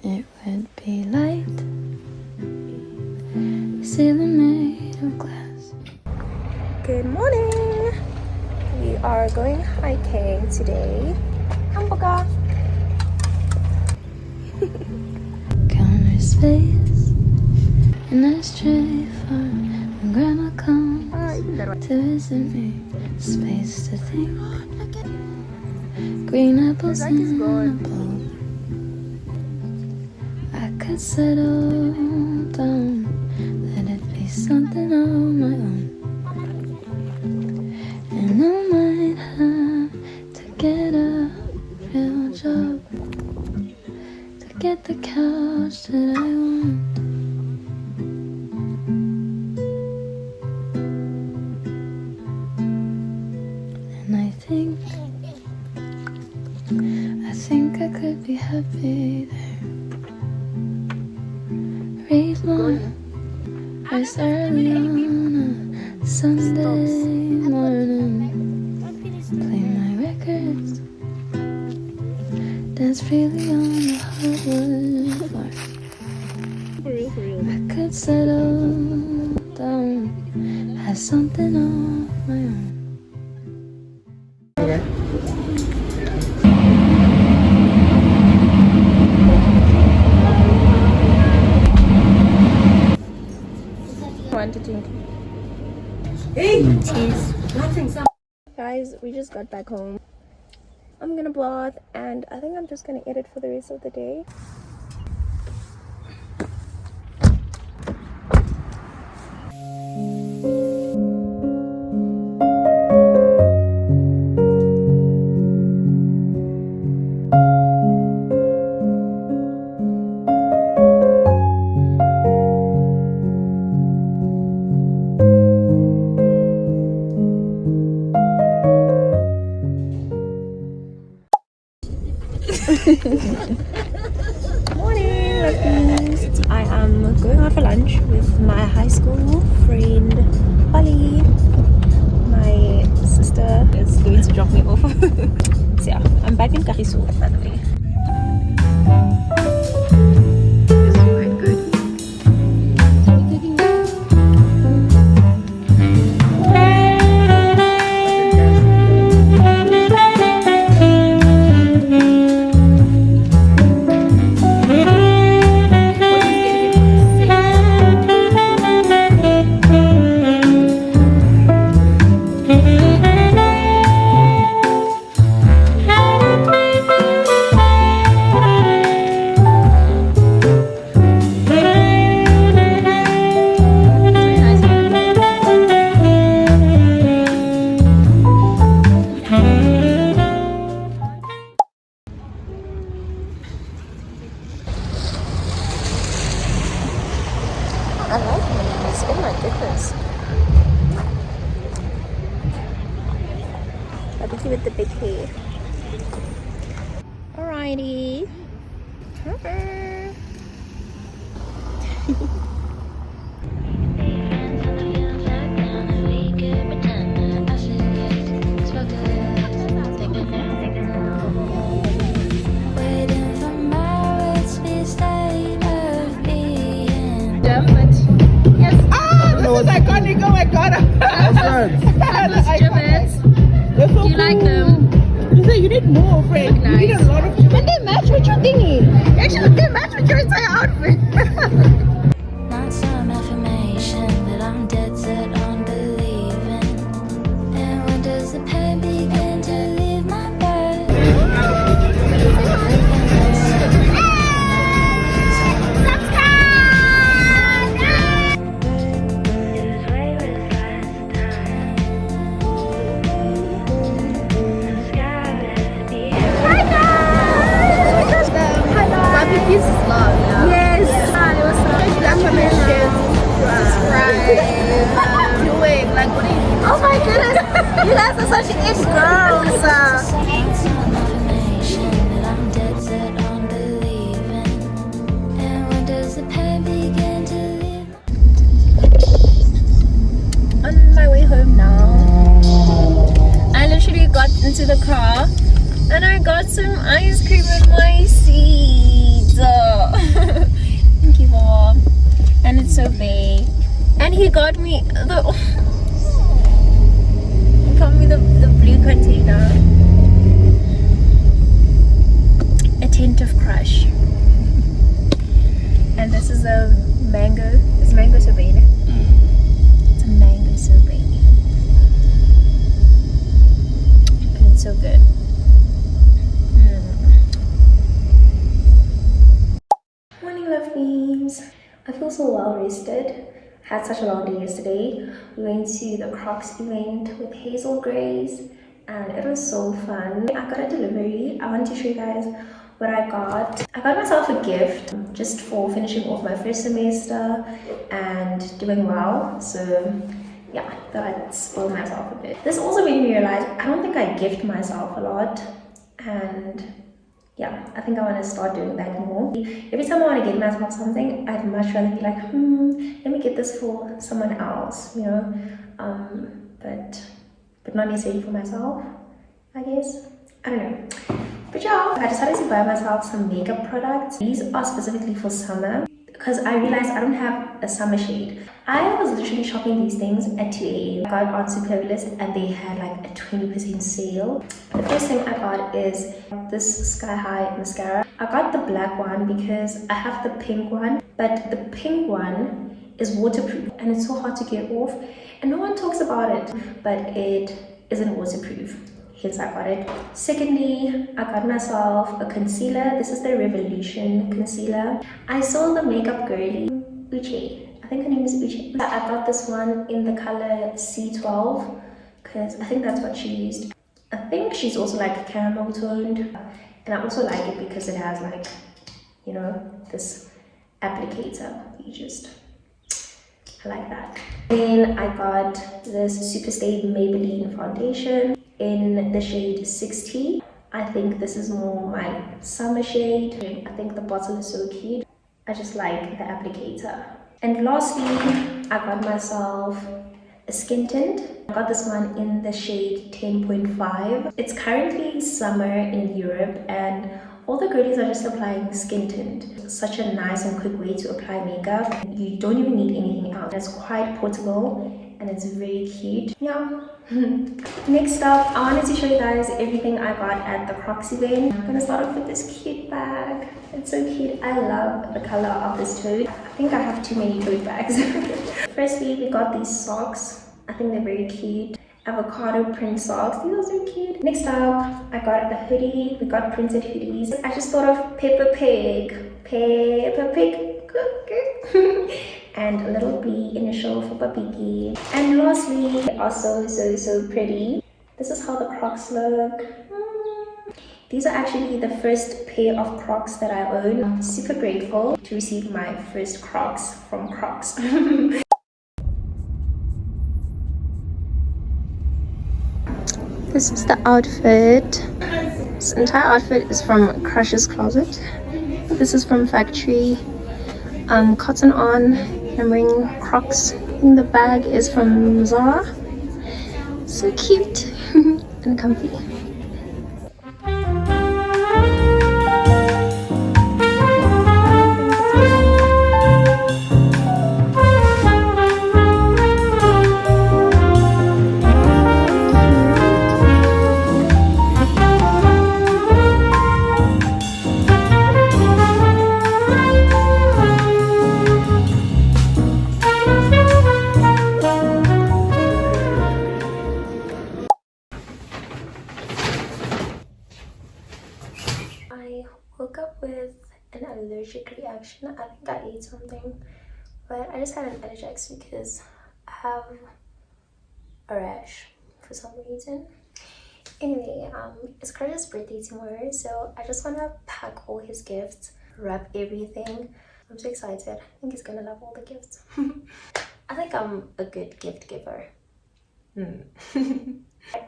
it would be light, ceiling made of glass. Good morning! We are going hiking today. Hamburger! Counter space, an ashtray for when grandma comes to visit me. Space to think, green apples in a bowl. I could settle down, let it be something on my own. And I might have to get a real job to get the couch that I want. And I think I could be happy there. Read my verse early on a Sunday morning. Play my records, dance freely on the hardwood floor. I could settle down, have something of my own. Want to drink? Cheers. Guys, we just got back home. I'm gonna bath and I think I'm just gonna edit for the rest of the day. Morning, lovelies. I am going out for lunch with my high school friend Holly. My sister is going to drop me off. So yeah, I'm back in Kagiso, by the way. I like these. Oh my goodness. Barbecue with the big hair. Alrighty. Iconic, oh my god! Do you like them? You say you need more, friend. Nice. You need a lot of gibbets. But they match with your thingy. Actually, they match with your entire outfit. Not some affirmation that I'm dead set on believing. And when does the pain begin to leave my bed? This is love, yeah. Yes. It was so nice. Affirmation. Subscribe. Do it. Like, what do you? Oh my goodness. You guys are such ish girls. Affirmation that I'm dead set on believing. And when does the pain begin to leave? On my way home now. I literally got into the car and I got some ice cream in my seat. me the blue container. Attentive crush. And this is a mango. It's mango sorbet. It's a mango sorbet. And it's so good. Morning lovelies. I feel so well rested. Had such a long day yesterday. We went to the Crocs event with Hazel Grace and it was so fun. I got a delivery. I want to show you guys what I got. I got myself a gift just for finishing off my first semester and doing well. So yeah, thought I'd spoil myself a bit. This also made me realize I don't think I gift myself a lot, and yeah, I think I want to start doing that more. Every time I want to get myself something, I'd much rather be like, let me get this for someone else, you know, but not necessarily for myself, I guess. I don't know. But yeah, I decided to buy myself some makeup products. These are specifically for summer because I realized I don't have a summer shade. I was literally shopping these things at 2 a.m. I got on Superbalist and they had like a 20% sale. The first thing I got is this Sky High mascara. I got the black one because I have the pink one, but the pink one is waterproof and it's so hard to get off and no one talks about it, but it isn't waterproof. Hence I got it. Secondly, I got myself a concealer. This is the Revolution concealer. I saw the Makeup Girly Uche. I think her name is Uche. I got this one in the color C12 because I think that's what she used. I think she's also like caramel toned, and I also like it because it has like, you know, this applicator. I like that. Then I got this Superstay Maybelline foundation in the shade 60. I think this is more my summer shade. I think the bottle is so cute. I just like the applicator. And lastly, I got myself a skin tint. I got this one in the shade 10.5. It's currently summer in Europe and all the girlies are just applying skin tint. Such a nice and quick way to apply makeup. You don't even need anything else. It's quite portable and it's very cute. Yeah. Next up, I wanted to show you guys everything I got at the Crocs event. I'm gonna start off with this cute bag. It's so cute. I love the color of this tote. I think I have too many tote bags. Firstly, we got these socks. I think they're very cute. Avocado print socks. These are so cute. Next up, I got a hoodie. We got printed hoodies. I just thought of Peppa Pig. Peppa Pig. And a little B initial for Papiki. And lastly, they are so pretty. This is how the Crocs look. These are actually the first pair of Crocs that I own. I'm super grateful to receive my first Crocs from Crocs. This is the outfit. This entire outfit is from Crush's Closet. This is from Factory. Cotton On. I'm wearing Crocs. In the bag is from Zara. So cute and comfy. I woke up with an allergic reaction. I think I ate something, but I just had an Allergex because I have a rash for some reason. Anyway, it's Curtis' birthday tomorrow, so I just want to pack all his gifts, wrap everything. I'm so excited. I think he's gonna love all the gifts. I think I'm a good gift giver.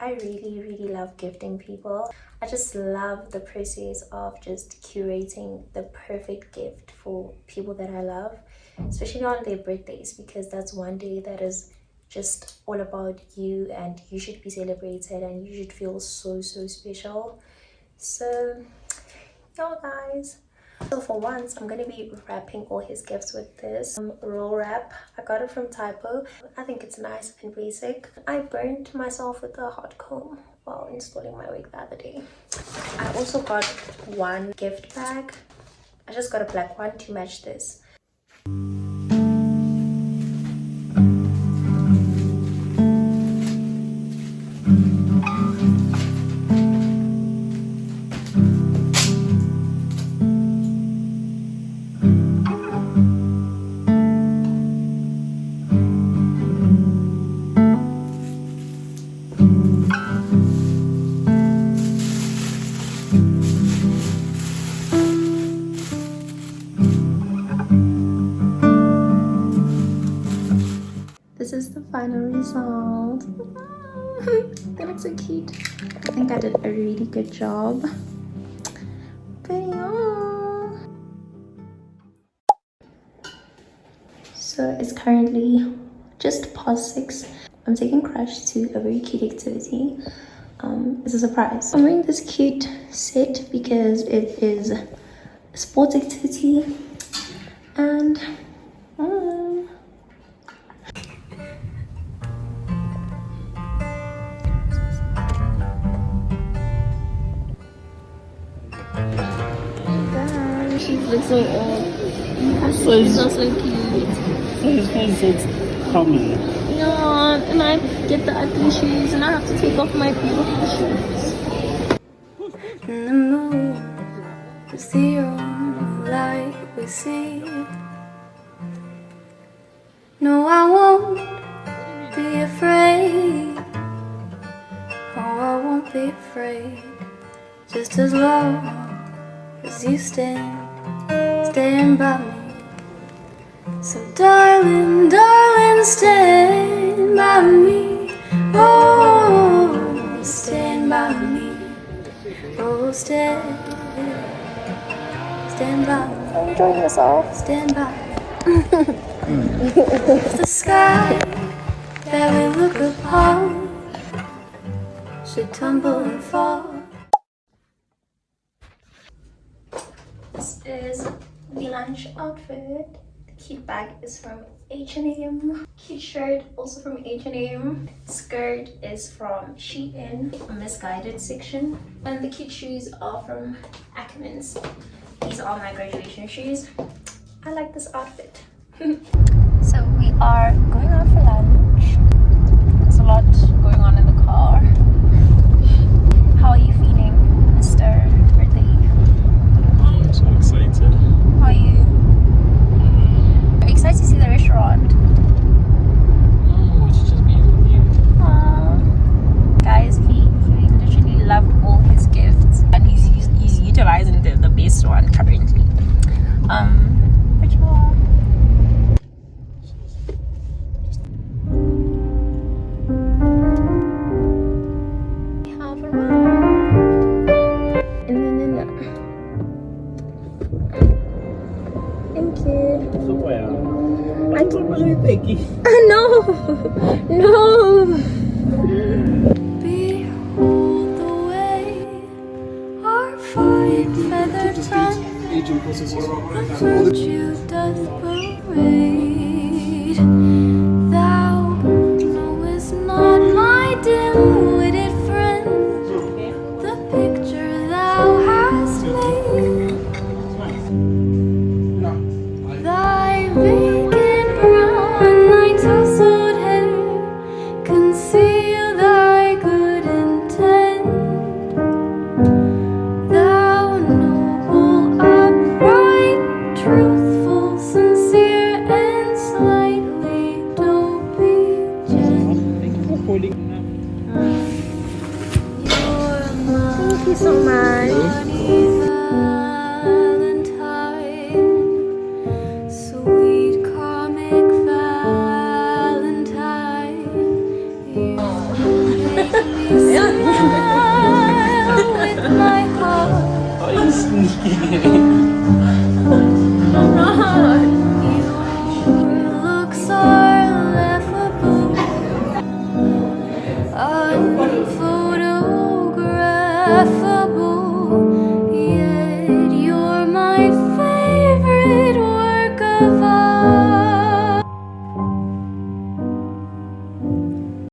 I really love gifting people. I just love the process of just curating the perfect gift for people that I love, especially on their birthdays, because that's one day that is just all about you and you should be celebrated and you should feel so special. So yeah guys, So for once, I'm gonna be wrapping all his gifts with this roll wrap. I got it from Typo. I think it's nice and basic. I burned myself with a hot comb while installing my wig the other day. I also got one gift bag. I just got a black one to match this. This is the final result. They look so cute. I think I did a really good job. But yeah. So it's currently just past 6. I'm taking Crush to a very cute activity. It's a surprise. I'm wearing this cute set because it is a sports activity and she looks so old. So cute. So his face is coming. No, and I get the ugly shoes and I have to take off my beautiful shoes. And the moon is the only light we see. No, I won't be afraid. Oh, I won't be afraid. Just as long as you stand by me. So darling, darling, stand by me. Oh, stand by me. Oh, stand by me. I'm enjoying myself. Stand by. It's the sky that we look upon should tumble and fall. This is the lunch outfit. The cute bag is from H&M. Cute shirt also from H&M. Skirt is from Shein, misguided section. And the cute shoes are from Ackermans. These are my graduation shoes. I like this outfit. So we are going out for lunch. There's a lot going on in the car. How are you feeling, Mr. Birthday? I'm so excited. How are you? Are you excited to see the restaurant? Oh, it's just beautiful view. Aww. Guys, he literally loved all his gifts and he's utilizing the best one currently. But yeah. We have arrived. Thank you. So where? I can't believe Becky. No! No! Behold the way our fine feathered friend Agent processes. virtue doth parade.